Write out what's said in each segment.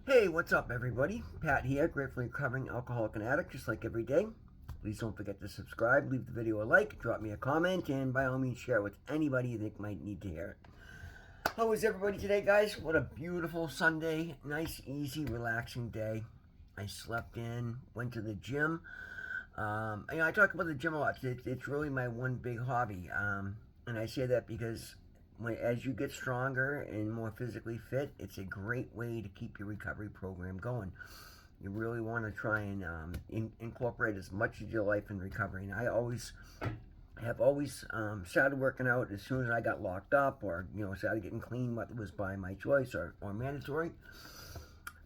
Hey, what's up, everybody? Pat here, gratefully recovering alcoholic and addict, just like every day. Please don't forget to subscribe, leave the video a like, drop me a comment, and by all means, share it with anybody you think might need to hear it. How is everybody today, guys? What a beautiful Sunday. Nice, easy, relaxing day. I slept in, went to the gym. I talk about the gym a lot. It's really my one big hobby. And I say that because as you get stronger and more physically fit, it's a great way to keep your recovery program going. You really want to try and incorporate as much of your life in recovery. And I always started working out as soon as I got locked up, or started getting clean, whether it was by my choice or mandatory.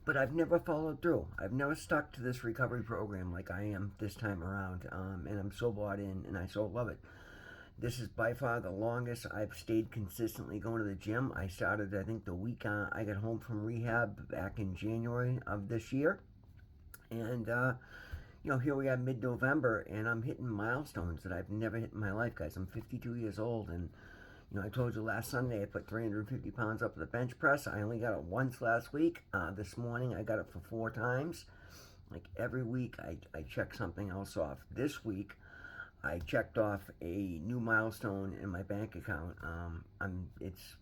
But I've never followed through. I've never stuck to this recovery program like I am this time around, and I'm so bought in, and I so love it. This is by far the longest I've stayed consistently going to the gym. I started, I think, the week I got home from rehab back in January of this year, and here we are mid-November, and I'm hitting milestones that I've never hit in my life, guys. I'm 52 years old, and I told you last Sunday I put 350 pounds up at the bench press. I only got it once last week. This morning I got it for 4 times. Like every week I check something else off. This week I checked off a new milestone in my bank account. It's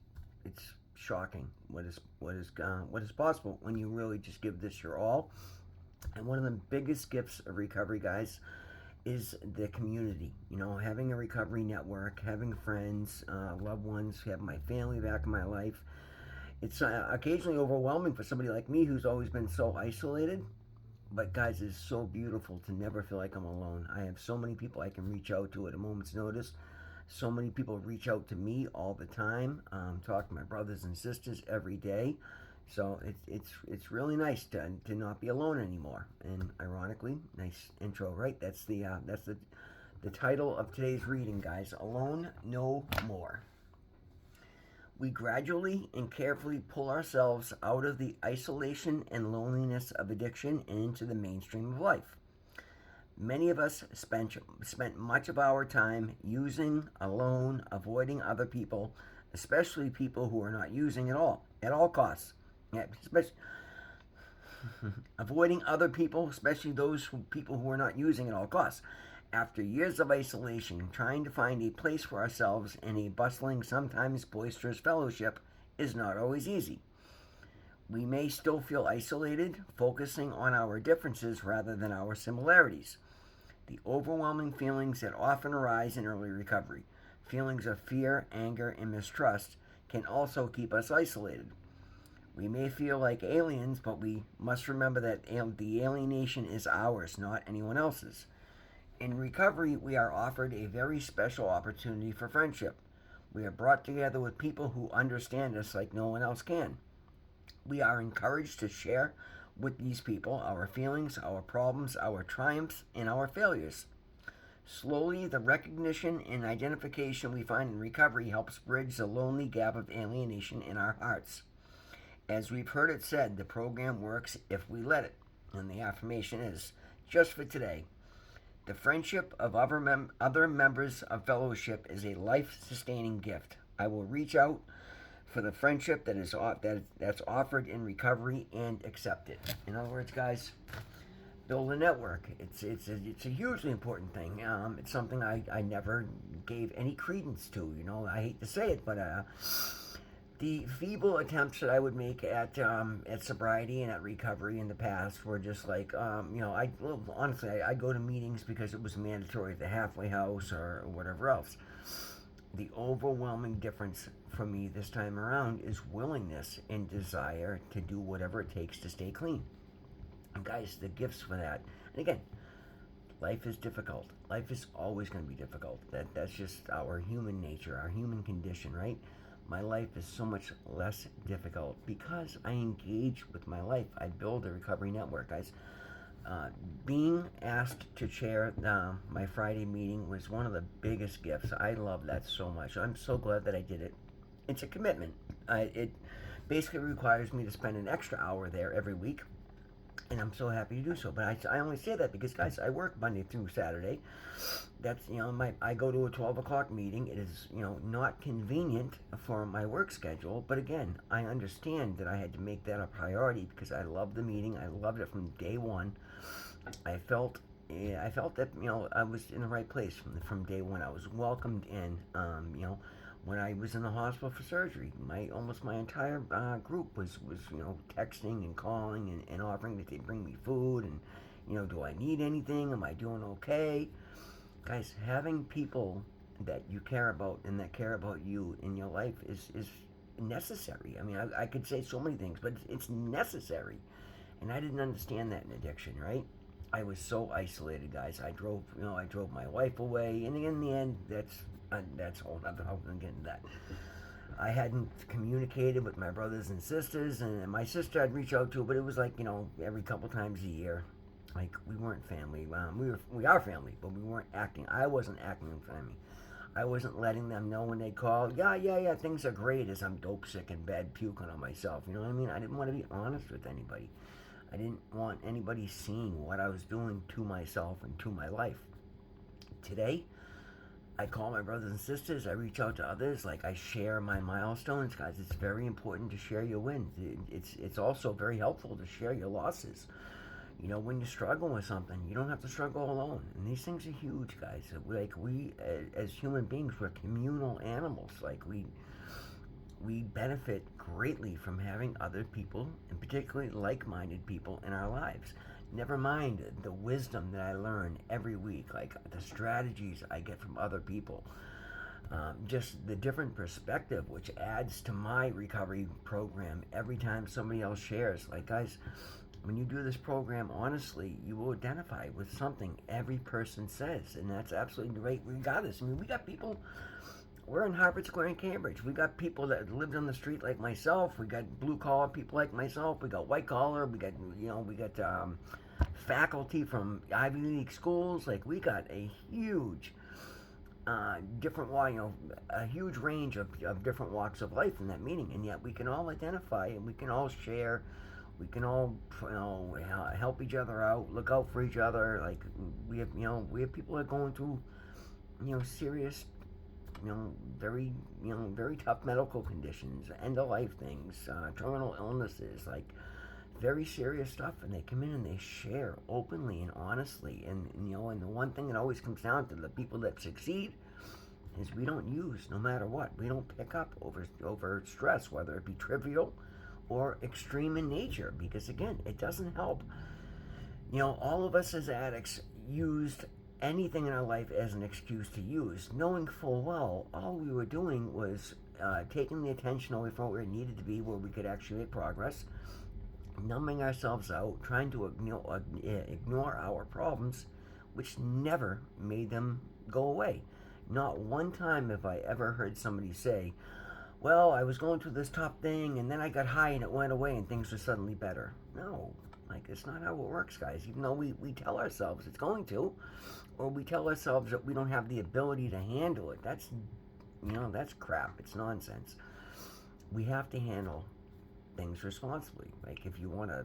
shocking what is possible when you really just give this your all. And one of the biggest gifts of recovery, guys, is the community. Having a recovery network, having friends, loved ones, having my family back in my life. It's occasionally overwhelming for somebody like me who's always been so isolated. But guys, it's so beautiful to never feel like I'm alone. I have so many people I can reach out to at a moment's notice. So many people reach out to me all the time. Talk to my brothers and sisters every day. So it's really nice to not be alone anymore. And ironically, nice intro, right? That's the title of today's reading, guys. Alone no more. We gradually and carefully pull ourselves out of the isolation and loneliness of addiction and into the mainstream of life. Many of us spent much of our time using, alone, avoiding other people, especially people who are not using at all costs. Yeah, especially avoiding other people, especially people who are not using at all costs. After years of isolation, trying to find a place for ourselves in a bustling, sometimes boisterous fellowship is not always easy. We may still feel isolated, focusing on our differences rather than our similarities. The overwhelming feelings that often arise in early recovery, feelings of fear, anger, and mistrust, can also keep us isolated. We may feel like aliens, but we must remember that the alienation is ours, not anyone else's. In recovery, we are offered a very special opportunity for friendship. We are brought together with people who understand us like no one else can. We are encouraged to share with these people our feelings, our problems, our triumphs, and our failures. Slowly, the recognition and identification we find in recovery helps bridge the lonely gap of alienation in our hearts. As we've heard it said, the program works if we let it. And the affirmation is, just for today, the friendship of other members of fellowship is a life-sustaining gift. I will reach out for the friendship that's offered in recovery and accept it. In other words, guys, build a network. It's a hugely important thing. It's something I never gave any credence to. I hate to say it, but the feeble attempts that I would make at sobriety and at recovery in the past were just like, honestly, I go to meetings because it was mandatory at the halfway house or whatever else. The overwhelming difference for me this time around is willingness and desire to do whatever it takes to stay clean. And guys, the gifts for that. And again, life is difficult. Life is always going to be difficult. That's just our human nature, our human condition, right? My life is so much less difficult because I engage with my life. I build a recovery network, guys. Being asked to chair my Friday meeting was one of the biggest gifts. I love that so much. I'm so glad that I did it. It's a commitment. It basically requires me to spend an extra hour there every week. and I'm so happy to do so. But I only say that because, guys, I work Monday through Saturday. That's, I go to a 12 o'clock meeting. It is, not convenient for my work schedule. But again, I understand that I had to make that a priority because I love the meeting. I loved it from day one. I felt I felt that I was in the right place from day one. I was welcomed in. When I was in the hospital for surgery, my almost my entire group was texting and calling and offering that they bring me food and do I need anything? Am I doing okay? Guys, having people that you care about and that care about you in your life is necessary. I mean, I could say so many things, but it's necessary. And I didn't understand that in addiction, right? I was so isolated, guys. I drove my wife away, and in the end, that's a whole other. I'm gonna get into that. I hadn't communicated with my brothers and sisters, and my sister I'd reach out to, but it was like every couple times a year. Like we weren't family. We are family, but we weren't acting. I wasn't acting in family. I wasn't letting them know when they called. Yeah, yeah, yeah. Things are great as I'm dope sick and bad puking on myself. You know what I mean? I didn't want to be honest with anybody. I didn't want anybody seeing what I was doing to myself and to my life. Today, I call my brothers and sisters. I reach out to others. Like I share my milestones, guys. It's very important to share your wins. It's also very helpful to share your losses. When you're struggling with something, you don't have to struggle alone. And these things are huge, guys. Like we, as human beings, we're communal animals. Like we benefit greatly from having other people, and particularly like-minded people, in our lives. Never mind the wisdom that I learn every week, like the strategies I get from other people. Just the different perspective, which adds to my recovery program every time somebody else shares. Like, guys, when you do this program, honestly, you will identify with something every person says, and that's absolutely right, regardless. I mean, we got people. We're in Harvard Square in Cambridge. We got people that lived on the street like myself. We got blue collar people like myself. We got white collar. We got faculty from Ivy League schools. Like we got a huge a huge range of different walks of life in that meeting, and yet we can all identify and we can all share. We can all help each other out, look out for each other. Like we have people that are going through serious very tough medical conditions, end of life things, terminal illnesses, like very serious stuff, and they come in and they share openly and honestly, and the one thing that always comes down to the people that succeed is we don't use no matter what. We don't pick up over stress, whether it be trivial or extreme in nature, because again, it doesn't help. All of us as addicts used anything in our life as an excuse to use, knowing full well all we were doing was taking the attention away from where it needed to be, where we could actually make progress, numbing ourselves out, trying to ignore our problems, which never made them go away. Not one time have I ever heard somebody say, well, I was going through this top thing and then I got high and it went away and things were suddenly better. No, like it's not how it works, guys. Even though we tell ourselves it's going to, or we tell ourselves that we don't have the ability to handle it. That's crap. It's nonsense. We have to handle things responsibly. Like if you want to,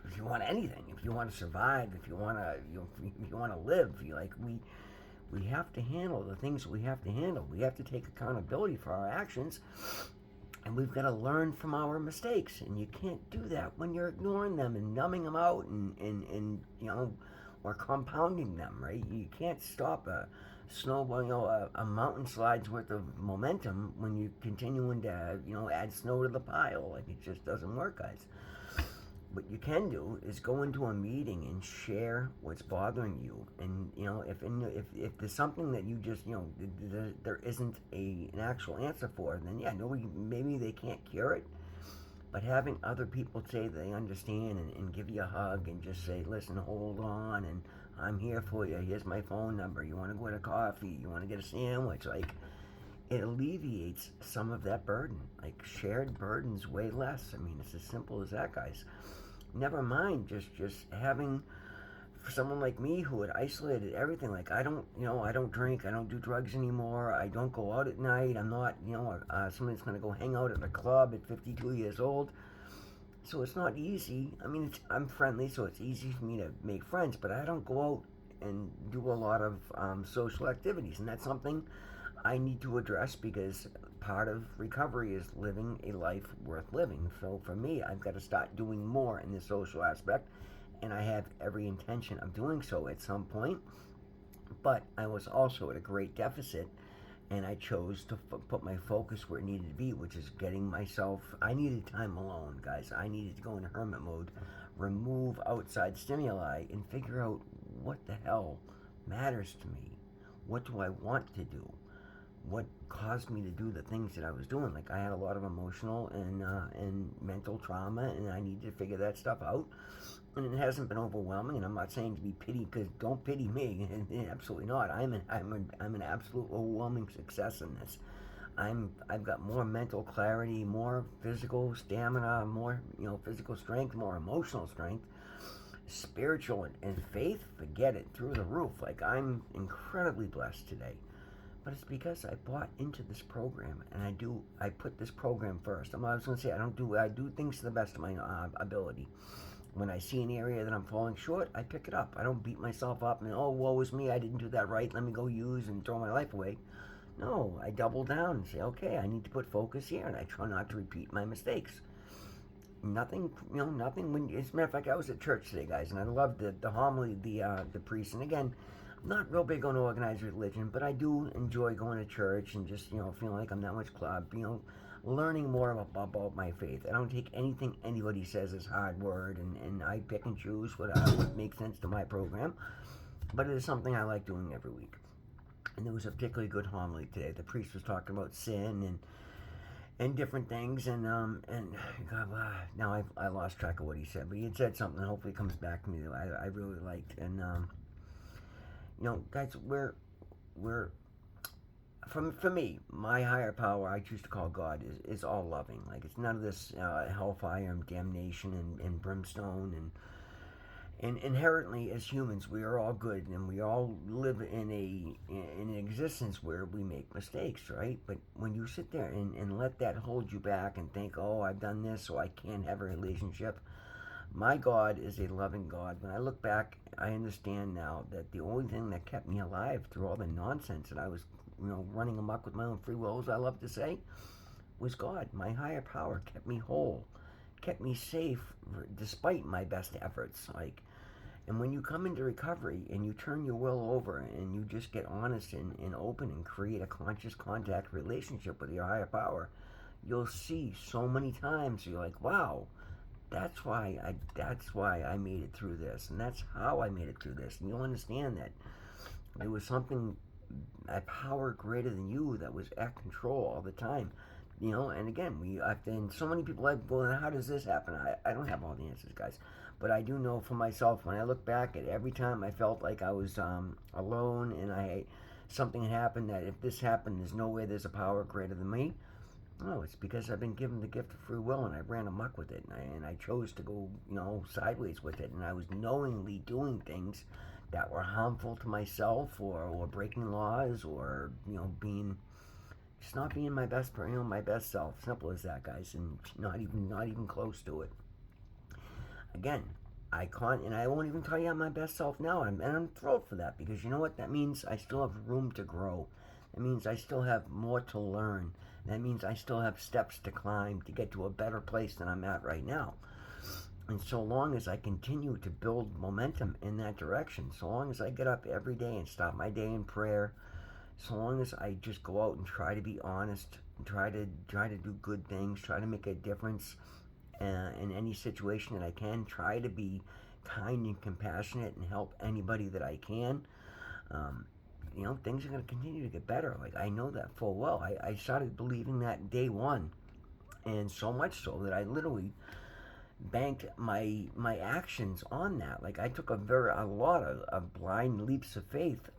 if you want anything, if you want to survive, if you want to, if you want to live, we have to handle the things we have to handle. We have to take accountability for our actions, and we've got to learn from our mistakes. And you can't do that when you're ignoring them and numbing them out and or compounding them, right? You can't stop a snowball, a mountain slide's worth of momentum when you're continuing to, add snow to the pile. Like it just doesn't work, guys. What you can do is go into a meeting and share what's bothering you, and if there's something that you just there isn't an actual answer for, then yeah, maybe they can't cure it, but having other people say they understand and give you a hug and just say, listen, hold on, and I'm here for you. Here's my phone number. You want to go to coffee? You want to get a sandwich? Like it alleviates some of that burden. Like shared burdens weigh less. I mean, it's as simple as that, guys. Never mind just having, for someone like me who had isolated everything, like I don't drink, I don't do drugs anymore, I don't go out at night, I'm not somebody that's going to go hang out at the club at 52 years old. So it's not easy. I mean, I'm friendly, so it's easy for me to make friends, but I don't go out and do a lot of social activities, and that's something I need to address because part of recovery is living a life worth living. So for me, I've got to start doing more in the social aspect, and I have every intention of doing so at some point. But I was also at a great deficit, and I chose to put my focus where it needed to be, which is getting myself. I needed time alone, guys. I needed to go into hermit mode, remove outside stimuli, and figure out what the hell matters to me. What do I want to do? What caused me to do the things that I was doing? Like I had a lot of emotional and mental trauma, and I needed to figure that stuff out. And it hasn't been overwhelming. And I'm not saying to be pity, because don't pity me. Absolutely not. I'm an absolute overwhelming success in this. I've got more mental clarity, more physical stamina, more physical strength, more emotional strength, spiritual and faith. Forget it, through the roof. Like I'm incredibly blessed today. But it's because I bought into this program, and I put this program first. I was going to say I do things to the best of my ability. When I see an area that I'm falling short, I pick it up. I don't beat myself up and, oh, woe is me, I didn't do that right, let me go use and throw my life away. No, I double down and say, okay, I need to put focus here, and I try not to repeat my mistakes. Nothing, nothing. As a matter of fact, I was at church today, guys, and I loved the homily, the priest. And again, I'm not real big on organized religion, but I do enjoy going to church and just feeling like I'm that much club, learning more about my faith. I don't take anything anybody says as hard word, and I pick and choose what makes sense to my program. But it is something I like doing every week. And there was a particularly good homily today. The priest was talking about sin and different things, and God, now I lost track of what he said, but he had said something. Hopefully, it comes back to me that I really liked. And guys, we're for me, my higher power, I choose to call God, is all loving. Like it's none of this hellfire and damnation and brimstone, and inherently as humans we are all good, and we all live in an existence where we make mistakes, right? But when you sit there and let that hold you back and think, oh, I've done this so I can't have a relationship, my God is a loving God. When I look back, I understand now that the only thing that kept me alive through all the nonsense that I was, running amok with my own free will, as I love to say, was God. My higher power kept me whole, kept me safe despite my best efforts. And when you come into recovery and you turn your will over and you just get honest and open and create a conscious contact relationship with your higher power, you'll see so many times you're like, wow, that's why I made it through this, and that's how I made it through this. And you'll understand that there was something, a power greater than you, that was at control all the time. And again, I've been so many people have going, how does this happen? I don't have all the answers, guys, but I do know for myself, when I look back at every time I felt like I was alone, and something happened, that if this happened, there's no way there's a power greater than me. No, it's because I've been given the gift of free will, and I ran amok with it, and I chose to go, sideways with it, and I was knowingly doing things that were harmful to myself, or breaking laws, or being just not being my best, my best self. Simple as that, guys, and not even close to it. Again, I can't, and I won't even tell you I'm my best self now, and I'm thrilled for that, because you know what? That means I still have room to grow. That means I still have more to learn. That means I still have steps to climb to get to a better place than I'm at right now. And so long as I continue to build momentum in that direction, so long as I get up every day and start my day in prayer, so long as I just go out and try to be honest, and try to do good things, try to make a difference in any situation that I can, try to be kind and compassionate and help anybody that I can. Um, things are going to continue to get better. Like, I know that full well. I started believing that day one, and so much so that I literally banked my actions on that. Like, I took a lot of blind leaps of faith,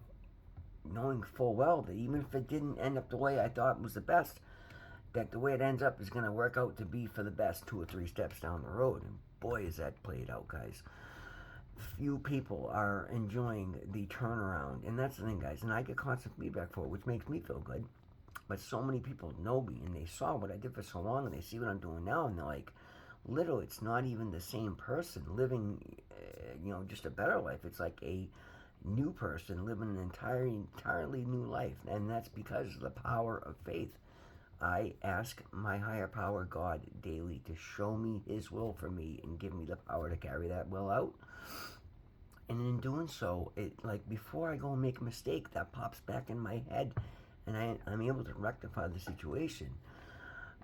knowing full well that even if it didn't end up the way I thought was the best, that the way it ends up is going to work out to be for the best 2 or 3 steps down the road. And boy, is that played out, guys. Few people are enjoying the turnaround, and that's the thing, guys. And I get constant feedback for it, which makes me feel good. But so many people know me, and they saw what I did for so long, and they see what I'm doing now, and they're like, literally, it's not even the same person living, just a better life. It's like a new person living an entirely new life, and that's because of the power of faith. I ask my higher power, God, daily to show me His will for me and give me the power to carry that will out. And in doing so, it like before I go and make a mistake, that pops back in my head, and I'm able to rectify the situation.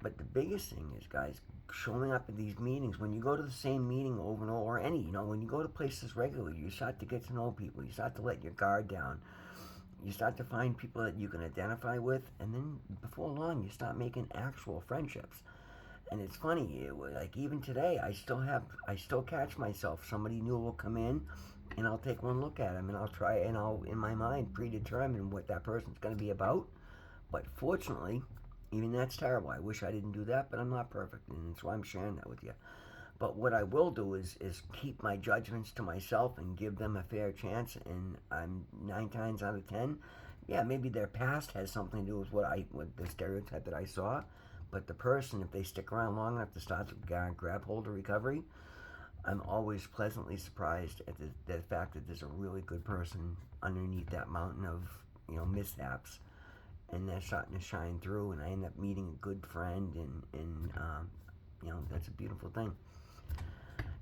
But the biggest thing is, guys, showing up at these meetings. When you go to the same meeting over and over, or any, when you go to places regularly, you start to get to know people. You start to let your guard down. You start to find people that you can identify with, and then before long, you start making actual friendships. And it's funny, like even today, I still catch myself. Somebody new will come in, and I'll take one look at them, and I'll in my mind predetermine what that person's going to be about. But fortunately, even that's terrible. I wish I didn't do that, but I'm not perfect, and that's why I'm sharing that with you. But what I will do is keep my judgments to myself and give them a fair chance. And I'm 9 times out of 10, yeah, maybe their past has something to do with the stereotype that I saw. But the person, if they stick around long enough to start to grab hold of recovery, I'm always pleasantly surprised at the fact that there's a really good person underneath that mountain of mishaps, and they're starting to shine through, and I end up meeting a good friend, and that's a beautiful thing.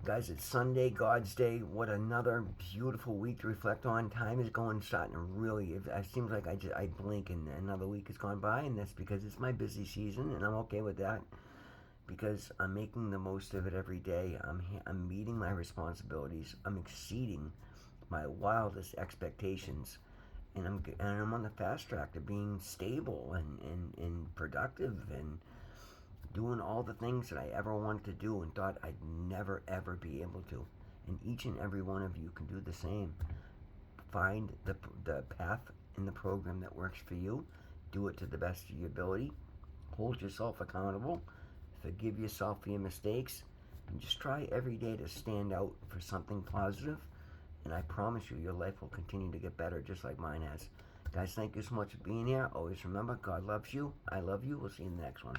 Guys, it's Sunday, God's Day. What another beautiful week to reflect on. Time is starting to really. It seems like I blink and another week has gone by, and that's because it's my busy season, and I'm okay with that because I'm making the most of it every day. I'm meeting my responsibilities. I'm exceeding my wildest expectations, and I'm on the fast track to being stable and productive and doing all the things that I ever wanted to do and thought I'd never ever be able to. And each and every one of you can do the same. Find the path in the program that works for you. Do it to the best of your ability. Hold yourself accountable. Forgive yourself for your mistakes. And just try every day to stand out for something positive. And I promise you, your life will continue to get better just like mine has. Guys, thank you so much for being here. Always remember, God loves you. I love you. We'll see you in the next one.